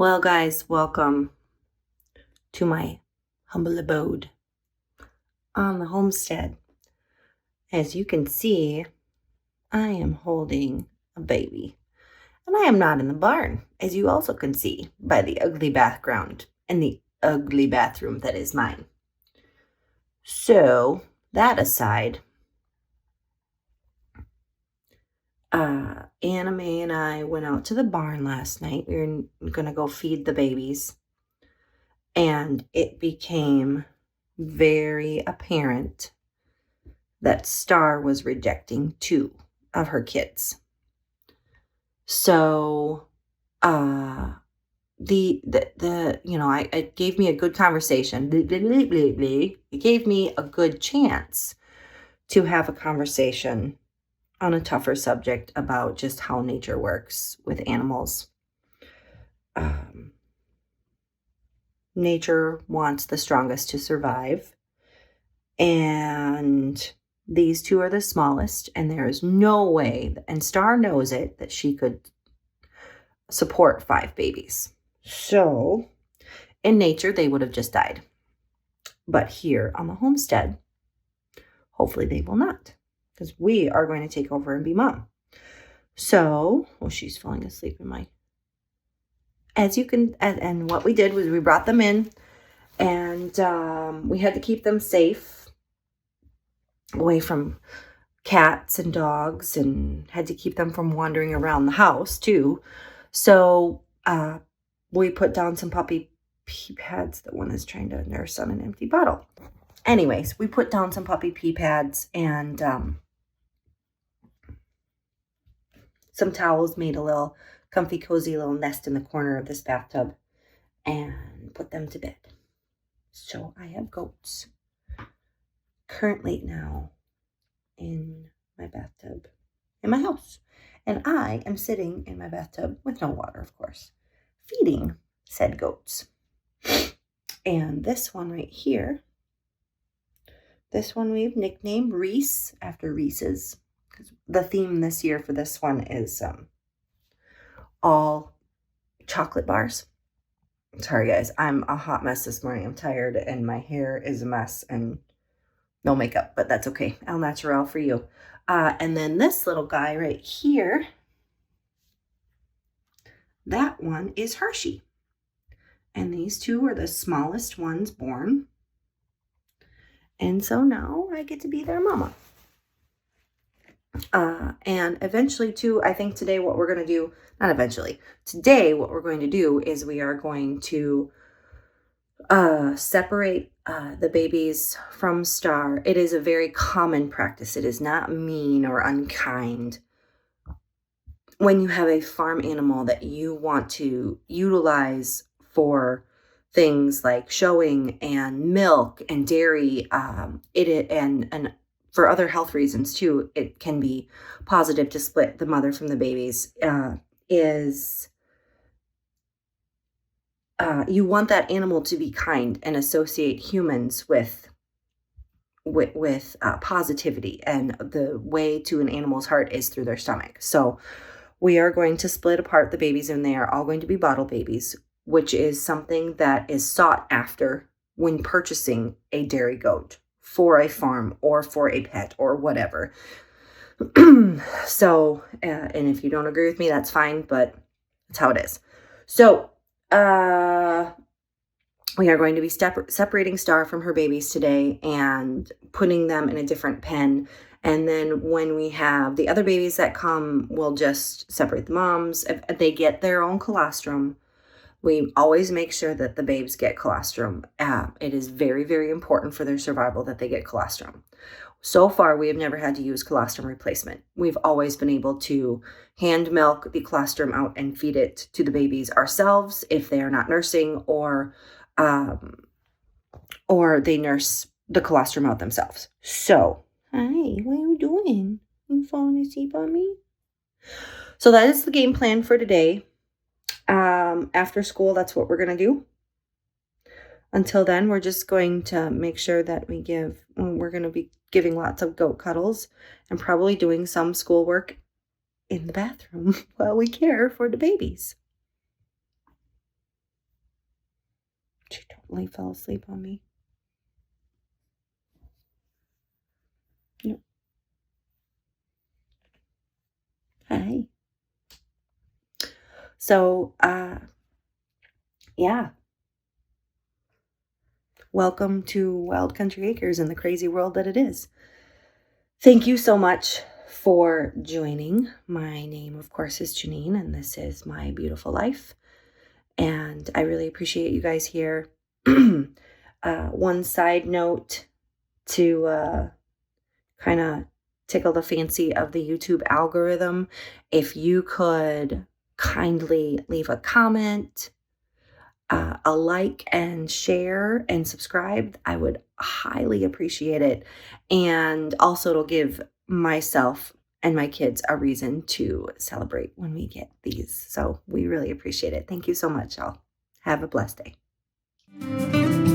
Well, guys, welcome to my humble abode on the homestead. As you can see, I am holding a baby, and I am not in the barn, as you also can see by the ugly background and the ugly bathroom that is mine. So, that aside, Anna Mae and I went out to the barn last night. We were going to go feed the babies. And it became very apparent that Star was rejecting 2 of her kids. So, it gave me a good conversation. It gave me a good chance to have a conversation on a tougher subject about just how nature works with animals. Nature wants the strongest to survive, and these 2 are the smallest, and there is no way, and Star knows it, that she could support 5 babies. So, in nature, they would have just died. But here on the homestead, hopefully they will not, because we are going to take over and be mom. So, she's falling asleep in my... As you can, and what we did was we brought them in, and we had to keep them safe away from cats and dogs, and had to keep them from wandering around the house too. So we put down some puppy pee pads that one is trying to nurse on an empty bottle. Anyways, we put down some puppy pee pads and some towels, made a little comfy, cozy little nest in the corner of this bathtub, and put them to bed. So I have goats currently now in my bathtub in my house. And I am sitting in my bathtub with no water, of course, feeding said goats. And this one right here, this one we've nicknamed Reese, after Reese's. The theme this year for this one is all chocolate bars. Sorry, guys. I'm a hot mess this morning. I'm tired, and my hair is a mess, and no makeup, but that's okay. Al natural for you. And then this little guy right here, that one is Hershey. And these 2 are the smallest ones born. And so now I get to be their mama. And eventually too, I think today what we're going to do, not eventually, today what we're going to do is we are going to separate the babies from Star. It is a very common practice. It is not mean or unkind when you have a farm animal that you want to utilize for things like showing and milk and dairy, and for other health reasons too. It can be positive to split the mother from the babies. You want that animal to be kind and associate humans with positivity, and the way to an animal's heart is through their stomach. So we are going to split apart the babies, and they are all going to be bottle babies, which is something that is sought after when purchasing a dairy goat for a farm or for a pet or whatever. So, and if you don't agree with me, that's fine, but that's how it is. So, we are going to be separating Star from her babies today and putting them in a different pen. And then when we have the other babies that come, we'll just separate the moms. If they get their own colostrum, we always make sure that the babes get colostrum. It is very, very important for their survival that they get colostrum. So far, we have never had to use colostrum replacement. We've always been able to hand milk the colostrum out and feed it to the babies ourselves if they are not nursing, or they nurse the colostrum out themselves. So, hi, what are you doing? You falling asleep on me? So that is the game plan for today. After school, that's what we're going to do. Until then, we're just going to make sure that we're going to be giving lots of goat cuddles and probably doing some schoolwork in the bathroom while we care for the babies. fell asleep on me. Yep. Hi. So, yeah. Welcome to Wild Country Acres and the crazy world that it is. Thank you so much for joining. My name, of course, is Janine, and this is my beautiful life. And I really appreciate you guys here. One side note to kind of tickle the fancy of the YouTube algorithm. If you could kindly leave a comment, a like and share and subscribe, I would highly appreciate it. And also it'll give myself and my kids a reason to celebrate when we get these. So we really appreciate it. Thank you so much, y'all. Have a blessed day.